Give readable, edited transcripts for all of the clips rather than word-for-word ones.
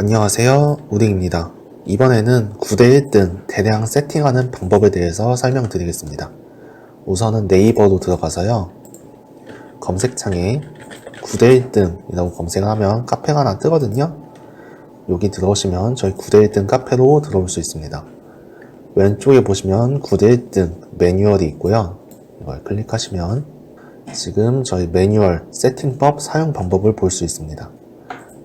안녕하세요, 우딩입니다. 이번에는 9대 1등 대량 세팅하는 방법에 대해서 설명드리겠습니다. 우선은 네이버로 들어가서요, 검색창에 9대 1등이라고 검색을 하면 카페가 하나 뜨거든요. 여기 들어오시면 저희 9대 1등 카페로 들어올 수 있습니다. 왼쪽에 보시면 9대 1등 매뉴얼이 있고요. 이걸 클릭하시면 지금 저희 매뉴얼 세팅법 사용 방법을 볼 수 있습니다.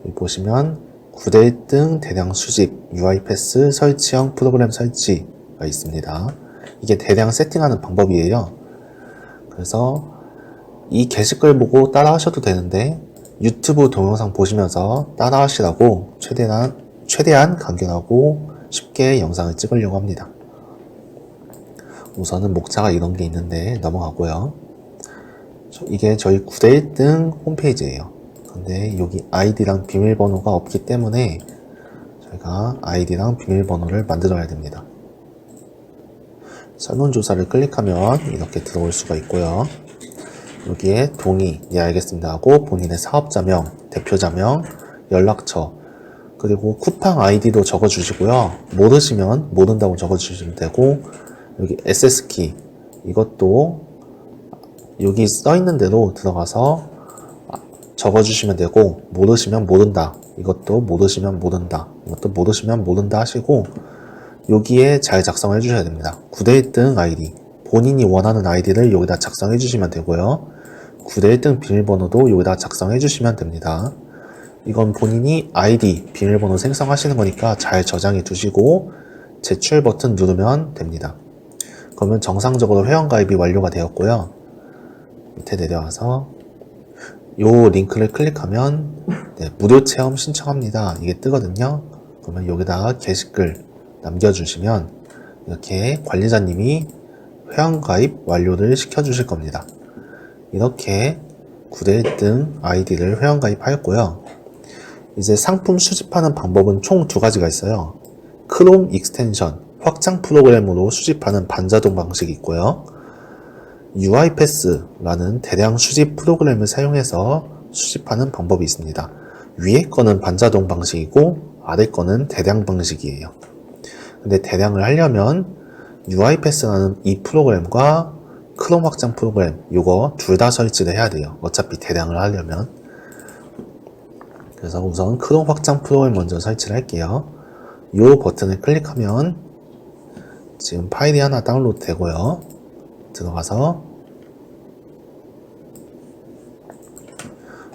여기 보시면 9대 1등 대량 수집 UiPath 설치형 프로그램 설치가 있습니다. 이게 대량 세팅하는 방법이에요. 그래서 이 게시글 보고 따라 하셔도 되는데 유튜브 동영상 보시면서 따라 하시라고 최대한 간결하고 쉽게 영상을 찍으려고 합니다. 우선은 목차가 이런 게 있는데 넘어가고요. 이게 저희 9대 1등 홈페이지예요. 근데 여기 아이디랑 비밀번호가 없기 때문에 저희가 아이디랑 비밀번호를 만들어야 됩니다. 설문조사를 클릭하면 이렇게 들어올 수가 있고요. 여기에 동의, 네 알겠습니다 하고 본인의 사업자명, 대표자명, 연락처, 그리고 쿠팡 아이디도 적어주시고요. 모르시면 모른다고 적어주시면 되고, 여기 SS키, 이것도 여기 써있는 대로 들어가서 적어주시면 되고, 모르시면 모른다, 이것도 모르시면 모른다, 이것도 모르시면 모른다 하시고, 여기에 잘 작성해 주셔야 됩니다. 9대 1등 아이디, 본인이 원하는 아이디를 여기다 작성해 주시면 되고요. 9대 1등 비밀번호도 여기다 작성해 주시면 됩니다. 이건 본인이 아이디, 비밀번호 생성하시는 거니까 잘 저장해 두시고 제출 버튼 누르면 됩니다. 그러면 정상적으로 회원가입이 완료가 되었고요. 밑에 내려와서 요 링크를 클릭하면 무료 체험 신청합니다, 이게 뜨거든요. 그러면 여기다가 게시글 남겨주시면 이렇게 관리자님이 회원가입 완료를 시켜주실 겁니다. 이렇게 9대 1등 아이디를 회원가입하였고요. 이제 상품 수집하는 방법은 총 두 가지가 있어요. 크롬 익스텐션, 확장 프로그램으로 수집하는 반자동 방식이 있고요. UiPath라는 대량 수집 프로그램을 사용해서 수집하는 방법이 있습니다. 위에 거는 반자동 방식이고 아래 거는 대량 방식이에요. 근데 대량을 하려면 UiPath라는 이 프로그램과 크롬 확장 프로그램, 요거 둘 다 설치를 해야 돼요. 어차피 대량을 하려면. 그래서 우선 크롬 확장 프로그램 먼저 설치를 할게요. 요 버튼을 클릭하면 지금 파일이 하나 다운로드 되고요. 들어가서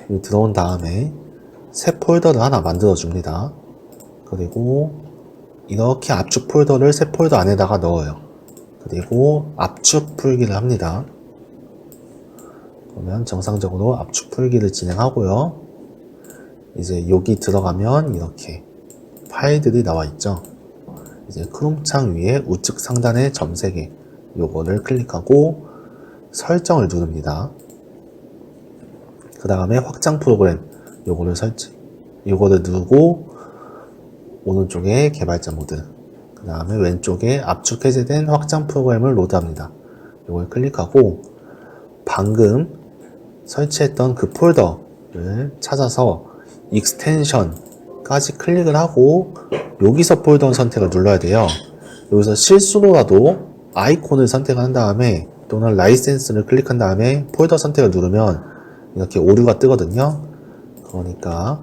여기 들어온 다음에 새 폴더를 하나 만들어 줍니다. 그리고 이렇게 압축 폴더를 새 폴더 안에다가 넣어요. 그리고 압축 풀기를 합니다. 그러면 정상적으로 압축 풀기를 진행하고요. 이제 여기 들어가면 이렇게 파일들이 나와 있죠. 이제 크롬 창 위에 우측 상단에 점 3개, 요거를 클릭하고 설정을 누릅니다. 그 다음에 확장 프로그램, 요거를 누르고 오른쪽에 개발자 모드, 그 다음에 왼쪽에 압축 해제된 확장 프로그램을 로드합니다. 이걸 클릭하고 방금 설치했던 그 폴더를 찾아서 익스텐션까지 클릭을 하고 여기서 폴더 선택을 눌러야 돼요. 여기서 실수로라도 아이콘을 선택한 다음에 또는 라이센스를 클릭한 다음에 폴더 선택을 누르면 이렇게 오류가 뜨거든요. 그러니까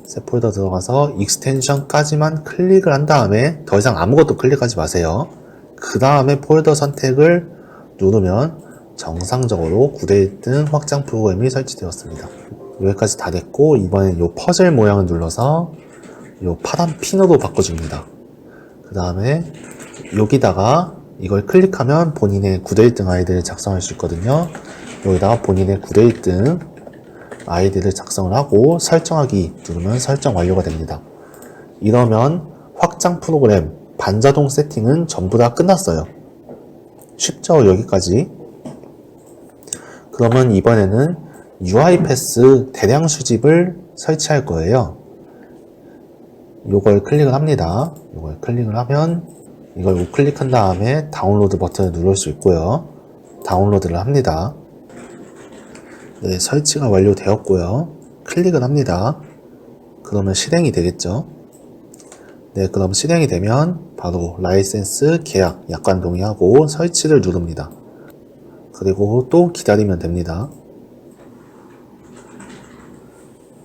새 폴더 들어가서 익스텐션까지만 클릭을 한 다음에 더 이상 아무것도 클릭하지 마세요. 그 다음에 폴더 선택을 누르면 정상적으로 9대 1등 확장 프로그램이 설치되었습니다. 여기까지 다 됐고 이번엔 이 퍼즐 모양을 눌러서 이 파란 핀으로 바꿔줍니다. 그 다음에 여기다가 이걸 클릭하면 본인의 9대 1등 아이디를 작성할 수 있거든요. 여기다가 본인의 9대 1등 아이디를 작성을 하고 설정하기 누르면 설정 완료가 됩니다. 이러면 확장 프로그램 반자동 세팅은 전부 다 끝났어요. 쉽죠? 여기까지. 그러면 이번에는 UiPath 대량 수집을 설치할 거예요. 요걸 클릭을 합니다. 요걸 클릭을 하면 이걸 우클릭한 다음에 다운로드 버튼을 누를 수 있고요. 다운로드를 합니다. 네, 설치가 완료되었고요. 클릭을 합니다. 그러면 실행이 되겠죠. 네, 그럼 실행이 되면 바로 라이센스 계약 약관 동의하고 설치를 누릅니다. 그리고 또 기다리면 됩니다.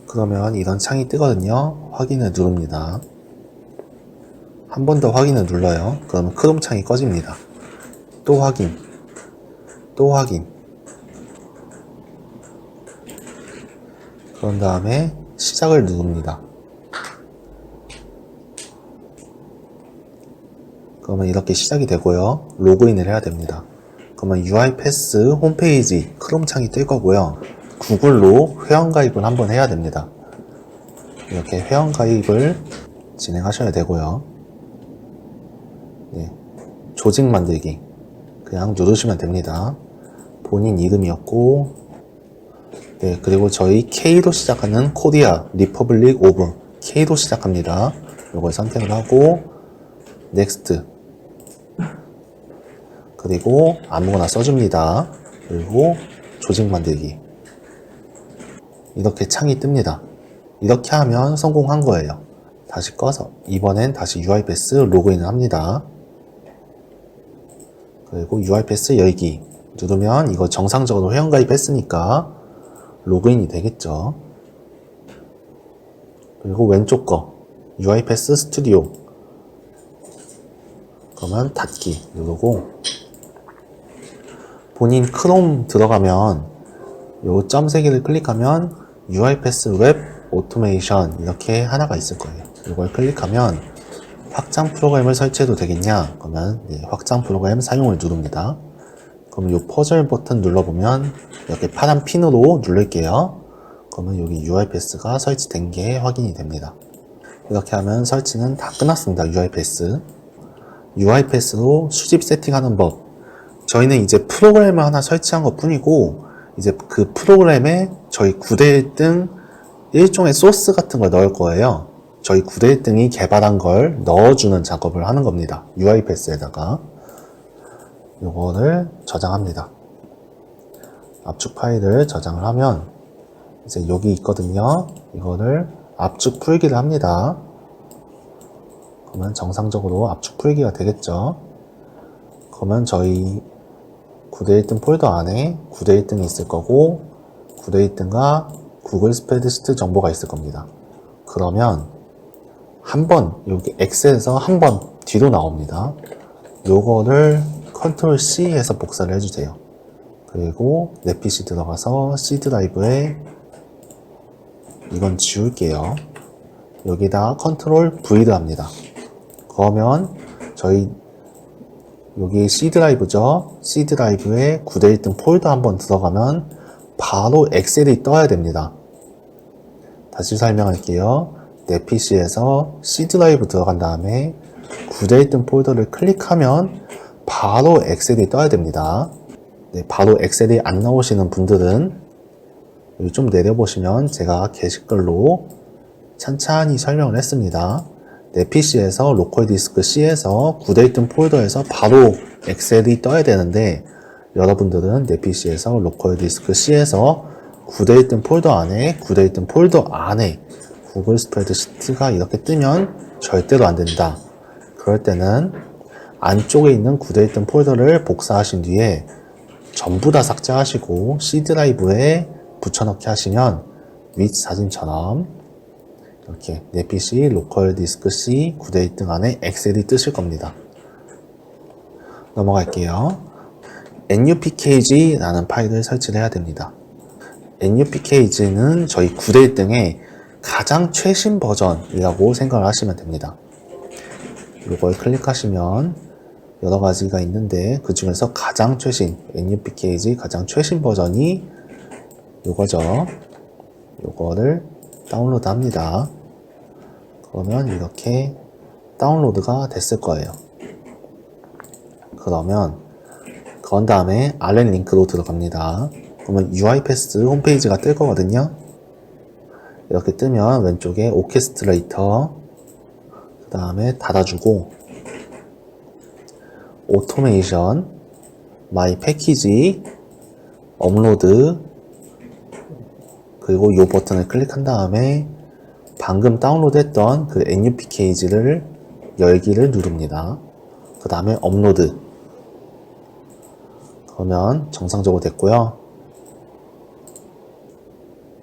그러면 이런 창이 뜨거든요. 확인을 누릅니다. 한 번 더 확인을 눌러요. 그러면 크롬 창이 꺼집니다. 또 확인, 또 확인. 그런 다음에 시작을 누릅니다. 그러면 이렇게 시작이 되고요. 로그인을 해야 됩니다. 그러면 UiPath 홈페이지 크롬 창이 뜰 거고요. 구글로 회원가입을 한번 해야 됩니다. 이렇게 회원가입을 진행하셔야 되고요. 네, 조직 만들기 그냥 누르시면 됩니다. 본인 이름이었고, 네, 그리고 저희 K로 시작하는 코리아 리퍼블릭 오브 K로 시작합니다. 이걸 선택을 하고 넥스트, 그리고 아무거나 써줍니다. 그리고 조직 만들기. 이렇게 창이 뜹니다. 이렇게 하면 성공한 거예요. 다시 꺼서 이번엔 다시 UiPath 로그인을 합니다. 그리고 UiPath 열기 누르면 이거 정상적으로 회원가입 했으니까 로그인이 되겠죠. 그리고 왼쪽 거 UiPath 스튜디오, 그러면 닫기 누르고 본인 크롬 들어가면 요 점 3개를 클릭하면 UiPath 웹 오토메이션 이렇게 하나가 있을 거예요. 이걸 클릭하면 확장 프로그램을 설치해도 되겠냐? 그러면 네, 확장 프로그램 사용을 누릅니다. 그러면 이 퍼즐 버튼 눌러보면 이렇게 파란 핀으로 누를게요. 그러면 여기 UiPath가 설치된 게 확인이 됩니다. 이렇게 하면 설치는 다 끝났습니다. UiPath로 수집 세팅하는 법. 저희는 이제 프로그램을 하나 설치한 것 뿐이고, 이제 그 프로그램에 저희 9대 1등 일종의 소스 같은 걸 넣을 거예요. 저희 9대 1등이 개발한 걸 넣어주는 작업을 하는 겁니다. UiPath에다가. 요거를 저장합니다. 압축 파일을 저장을 하면 이제 여기 있거든요. 이거를 압축 풀기를 합니다. 그러면 정상적으로 압축 풀기가 되겠죠. 그러면 저희 9대 1등 폴더 안에 9대 1등이 있을 거고 9대 1등과 구글 스프레드시트 정보가 있을 겁니다. 그러면 한번 여기 엑셀에서 한 번 뒤로 나옵니다. 요거를 컨트롤 C 해서 복사를 해주세요. 그리고 내 PC 들어가서 C 드라이브에 이건 지울게요. 여기다 컨트롤 V를 합니다. 그러면 저희 여기 C 드라이브죠. C 드라이브에 9대 1등 폴더 한번 들어가면 바로 엑셀이 떠야 됩니다. 다시 설명할게요. 내 PC에서 C 드라이브 들어간 다음에 9대 1등 폴더를 클릭하면 바로 엑셀이 떠야 됩니다. 네, 바로 엑셀이 안 나오시는 분들은 여기 좀 내려보시면 제가 게시글로 찬찬히 설명을 했습니다. 내 PC에서 로컬 디스크 C에서 9대 1등 폴더에서 바로 엑셀이 떠야 되는데 여러분들은 내 PC에서 로컬 디스크 C에서 9대 1등 폴더 안에 9대 1등 폴더 안에 구글 스프레드시트가 이렇게 뜨면 절대로 안 된다. 그럴 때는 안쪽에 있는 9대 1등 폴더를 복사하신 뒤에 전부 다 삭제하시고 C 드라이브에 붙여넣기 하시면 윗 사진처럼 이렇게 내 PC 로컬 디스크 C 9대 1등 안에 엑셀이 뜨실 겁니다. 넘어갈게요. NUPKG라는 파일을 설치를 해야 됩니다. NUPKG는 저희 9대 1등의 가장 최신 버전이라고 생각을 하시면 됩니다. 이걸 클릭하시면 여러 가지가 있는데 그 중에서 가장 최신 NUPKG 가장 최신 버전이 이거죠. 이거를 다운로드 합니다. 그러면 이렇게 다운로드가 됐을 거예요. 그러면 그런 다음에 아래 링크로 들어갑니다. 그러면 UiPath 홈페이지가 뜰 거거든요. 이렇게 뜨면 왼쪽에 오케스트레이터 그 다음에 닫아주고 오토메이션 마이 패키지 업로드 그리고 이 버튼을 클릭한 다음에 방금 다운로드했던 그 NUPKG를 열기를 누릅니다. 그 다음에 업로드. 그러면 정상적으로 됐고요.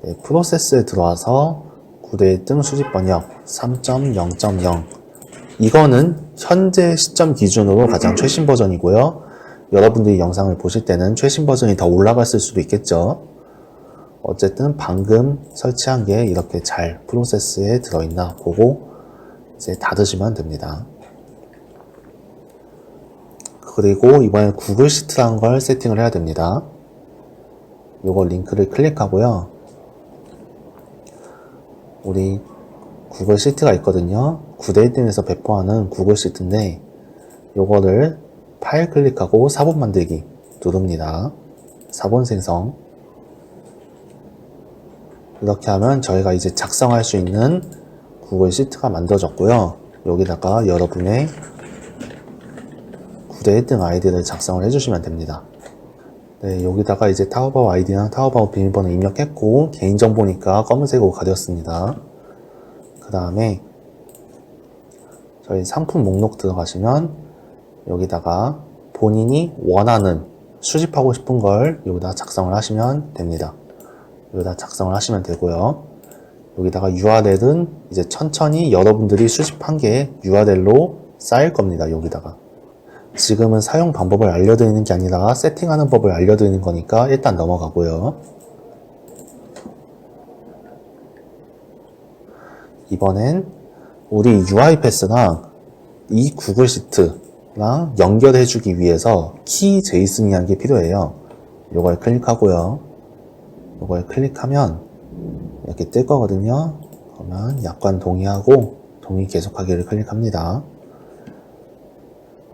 네, 프로세스에 들어와서 9대 1등 수집 번역 3.0.0. 이거는 현재 시점 기준으로 가장 최신 버전이고요. 여러분들이 영상을 보실 때는 최신 버전이 더 올라갔을 수도 있겠죠. 어쨌든 방금 설치한 게 이렇게 잘 프로세스에 들어있나 보고 이제 닫으시면 됩니다. 그리고 이번엔 구글 시트라는 걸 세팅을 해야 됩니다. 요거 링크를 클릭하고요. 우리 구글 시트가 있거든요. 9대 1등에서 배포하는 구글 시트인데 요거를 파일 클릭하고 사본 만들기 누릅니다. 사본 생성. 이렇게 하면 저희가 이제 작성할 수 있는 구글 시트가 만들어졌고요. 여기다가 여러분의 9대 1등 아이디를 작성을 해주시면 됩니다. 네, 여기다가 이제 타오바오 아이디랑 타오바오 비밀번호 입력했고 개인정보니까 검은색으로 가렸습니다. 그 다음에 저희 상품 목록 들어가시면 여기다가 본인이 원하는 수집하고 싶은 걸 여기다 작성을 하시면 됩니다. 여기다 작성을 하시면 되고요. 여기다가 URL은 이제 천천히 여러분들이 수집한 게 URL로 쌓일 겁니다. 여기다가. 지금은 사용 방법을 알려드리는 게 아니라 세팅하는 법을 알려드리는 거니까 일단 넘어가고요. 이번엔 우리 UiPath랑 이 구글 시트랑 연결해주기 위해서 key.json이라는 게 필요해요. 이걸 클릭하고요. 이걸 클릭하면 이렇게 뜰 거거든요. 그러면 약관 동의하고 동의 계속하기를 클릭합니다.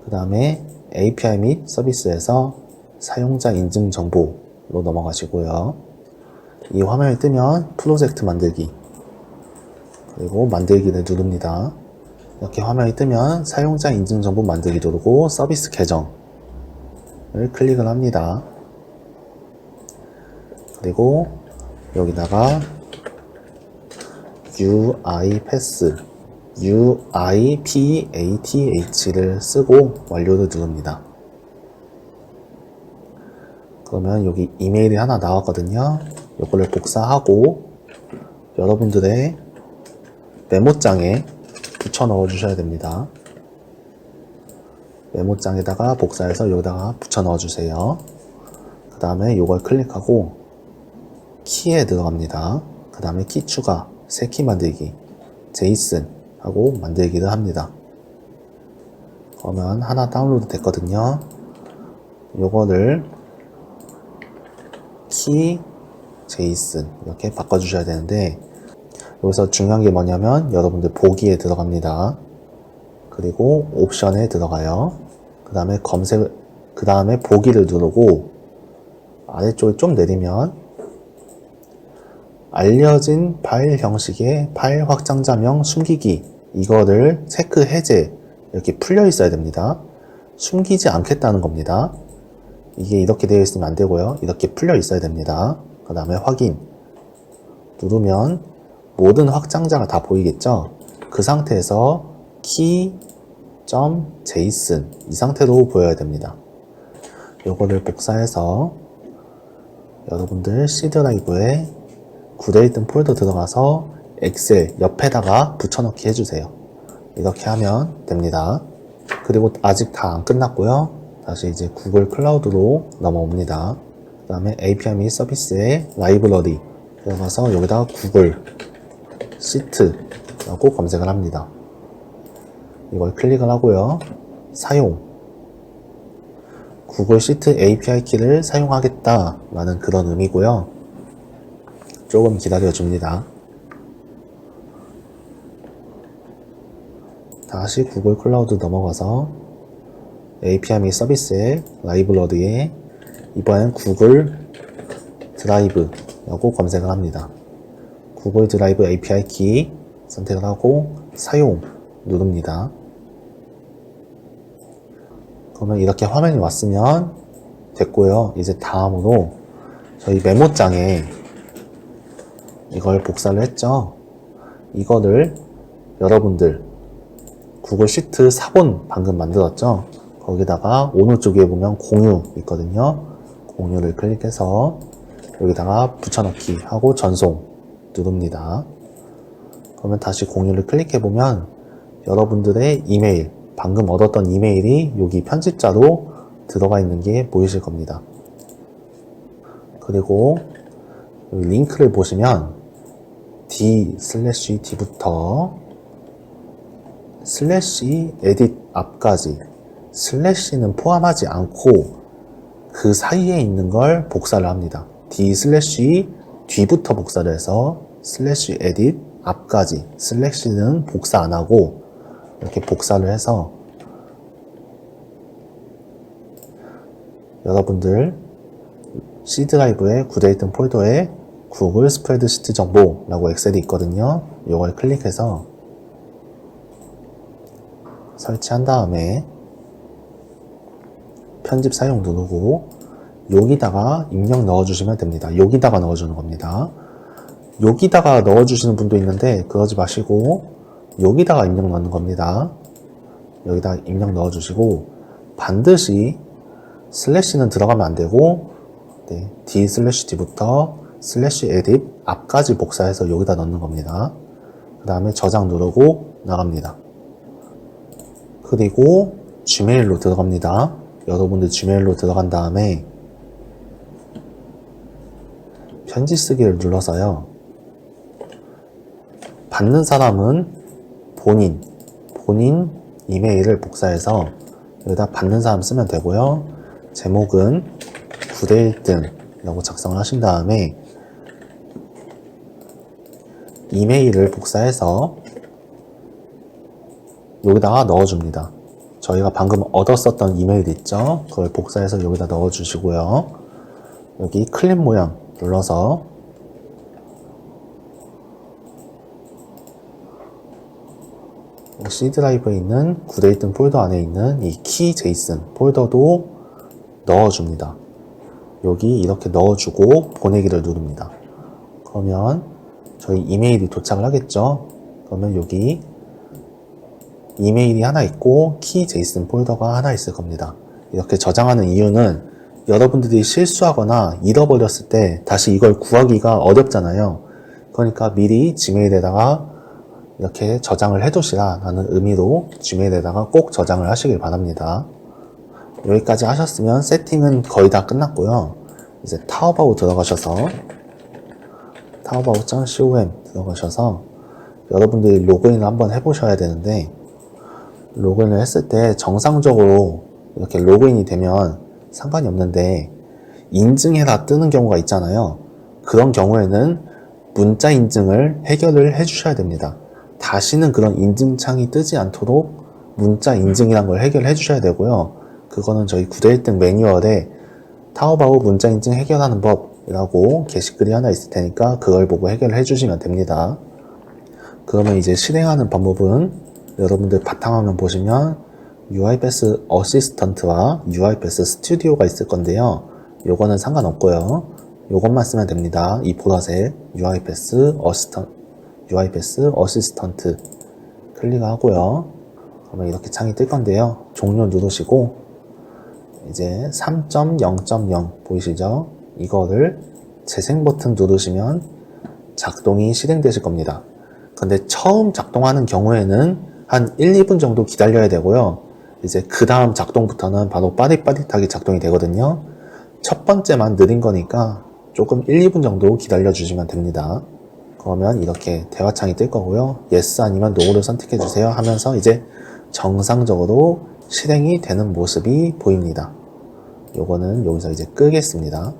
그 다음에 API 및 서비스에서 사용자 인증 정보로 넘어가시고요. 이 화면이 뜨면 프로젝트 만들기 그리고 만들기를 누릅니다. 이렇게 화면이 뜨면 사용자 인증 정보 만들기 누르고 서비스 계정을 클릭을 합니다. 그리고 여기다가 UiPath를 쓰고 완료를 누릅니다. 그러면 여기 이메일이 하나 나왔거든요. 이거를 복사하고 여러분들의 메모장에 붙여 넣어 주셔야 됩니다. 메모장에다가 복사해서 여기다가 붙여 넣어 주세요. 그 다음에 이걸 클릭하고 키에 들어갑니다. 그 다음에 키 추가, 새 키 만들기, JSON 하고 만들기를 합니다. 그러면 하나 다운로드 됐거든요. 요거를 키 JSON 이렇게 바꿔주셔야 되는데 여기서 중요한 게 뭐냐면 여러분들 보기에 들어갑니다. 그리고 옵션에 들어가요. 그 다음에 그 다음에 보기를 누르고 아래쪽에 좀 내리면 알려진 파일 형식의 파일 확장자명 숨기기 이거를 체크 해제 이렇게 풀려 있어야 됩니다. 숨기지 않겠다는 겁니다. 이게 이렇게 되어 있으면 안 되고요. 이렇게 풀려 있어야 됩니다. 그 다음에 확인 누르면 모든 확장자가 다 보이겠죠? 그 상태에서 key.json 이 상태로 보여야 됩니다. 요거를 복사해서 여러분들 C 드라이브에 9대 1등 폴더 들어가서 엑셀 옆에다가 붙여넣기 해주세요. 이렇게 하면 됩니다. 그리고 아직 다 안 끝났고요. 다시 이제 구글 클라우드로 넘어옵니다. 그 다음에 API 및 서비스의 라이브러리 들어가서 여기다가 구글 시트라고 검색을 합니다. 이걸 클릭을 하고요. 사용 구글 시트 API 키를 사용하겠다 라는 그런 의미고요. 조금 기다려 줍니다. 다시 구글 클라우드 넘어가서 API 및 서비스의 라이브러리에 이번엔 구글 드라이브라고 검색을 합니다. 구글 드라이브 API 키 선택을 하고 사용 누릅니다. 그러면 이렇게 화면이 왔으면 됐고요. 이제 다음으로 저희 메모장에 이걸 복사를 했죠. 이거를 여러분들 구글 시트 4본 방금 만들었죠? 거기다가 오른쪽 위에 보면 공유 있거든요. 공유를 클릭해서 여기다가 붙여넣기 하고 전송 누릅니다. 그러면 다시 공유를 클릭해보면 여러분들의 이메일, 방금 얻었던 이메일이 여기 편집자로 들어가 있는 게 보이실 겁니다. 그리고 여기 링크를 보시면 d/d부터 슬래시 에딧 앞까지 슬래시는 포함하지 않고 그 사이에 있는 걸 복사를 합니다. d/d부터 복사를 해서 슬래시 에딧 앞까지 슬래시는 복사 안 하고 이렇게 복사를 해서 여러분들 C 드라이브의 구돼 있던 폴더에 구글 스프레드시트 정보라고 엑셀이 있거든요. 이걸 클릭해서 설치한 다음에 편집 사용 누르고 여기다가 입력 넣어주시면 됩니다. 여기다가 넣어주는 겁니다. 여기다가 넣어주시는 분도 있는데 그러지 마시고 여기다가 입력 넣는 겁니다. 여기다 입력 넣어주시고 반드시 슬래시는 들어가면 안 되고 d/d부터 슬래시 에딧 앞까지 복사해서 여기다 넣는 겁니다. 그 다음에 저장 누르고 나갑니다. 그리고 지메일로 들어갑니다. 여러분들 지메일로 들어간 다음에 편지 쓰기를 눌러서요. 받는 사람은 본인 이메일을 복사해서 여기다 받는 사람 쓰면 되고요. 제목은 9대 1등 라고 작성을 하신 다음에 이메일을 복사해서 여기다가 넣어줍니다. 저희가 방금 얻었었던 이메일 있죠? 그걸 복사해서 여기다 넣어주시고요. 여기 클립 모양 눌러서 C 드라이브에 있는 9대 1등 폴더 안에 있는 이 키 제이슨 폴더도 넣어줍니다. 여기 이렇게 넣어주고 보내기를 누릅니다. 그러면 저희 이메일이 도착을 하겠죠? 그러면 여기 이메일이 하나 있고 키 제이슨 폴더가 하나 있을 겁니다. 이렇게 저장하는 이유는 여러분들이 실수하거나 잃어버렸을 때 다시 이걸 구하기가 어렵잖아요. 그러니까 미리 지메일에다가 이렇게 저장을 해두시라 라는 의미로 지메일에다가 꼭 저장을 하시길 바랍니다. 여기까지 하셨으면 세팅은 거의 다 끝났고요. 이제 타오바오 들어가셔서 taobao.com 들어가셔서 여러분들이 로그인을 한번 해보셔야 되는데 로그인을 했을 때 정상적으로 이렇게 로그인이 되면 상관이 없는데 인증해라 뜨는 경우가 있잖아요. 그런 경우에는 문자 인증을 해결을 해주셔야 됩니다. 다시는 그런 인증창이 뜨지 않도록 문자 인증이란 걸 해결해 주셔야 되고요. 그거는 저희 9대 1등 매뉴얼에 타오바오 문자 인증 해결하는 법이라고 게시글이 하나 있을 테니까 그걸 보고 해결해 주시면 됩니다. 그러면 이제 실행하는 방법은 여러분들 바탕화면 보시면 UiPath 어시스턴트와 UiPath 스튜디오가 있을 건데요. 요거는 상관없고요. 요것만 쓰면 됩니다. 이 보라색 UiPath 어시스턴트 클릭하고요. 그러면 이렇게 창이 뜰 건데요. 종료 누르시고 이제 3.0.0 보이시죠? 이거를 재생 버튼 누르시면 작동이 실행되실 겁니다. 근데 처음 작동하는 경우에는 한 1, 2분 정도 기다려야 되고요. 이제 그 다음 작동부터는 바로 빠릿빠릿하게 작동이 되거든요. 첫 번째만 느린 거니까 조금 1, 2분 정도 기다려 주시면 됩니다. 그러면 이렇게 대화창이 뜰 거고요. yes 아니면 no를 선택해 주세요 하면서 이제 정상적으로 실행이 되는 모습이 보입니다. 요거는 여기서 이제 끄겠습니다.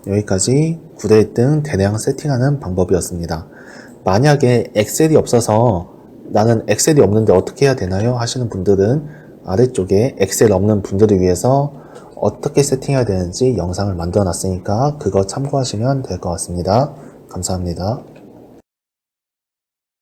여기까지 9대 1등 대량 세팅하는 방법이었습니다. 만약에 엑셀이 없어서 나는 엑셀이 없는데 어떻게 해야 되나요? 하시는 분들은 아래쪽에 엑셀 없는 분들을 위해서 어떻게 세팅해야 되는지 영상을 만들어 놨으니까 그거 참고하시면 될 것 같습니다. 감사합니다.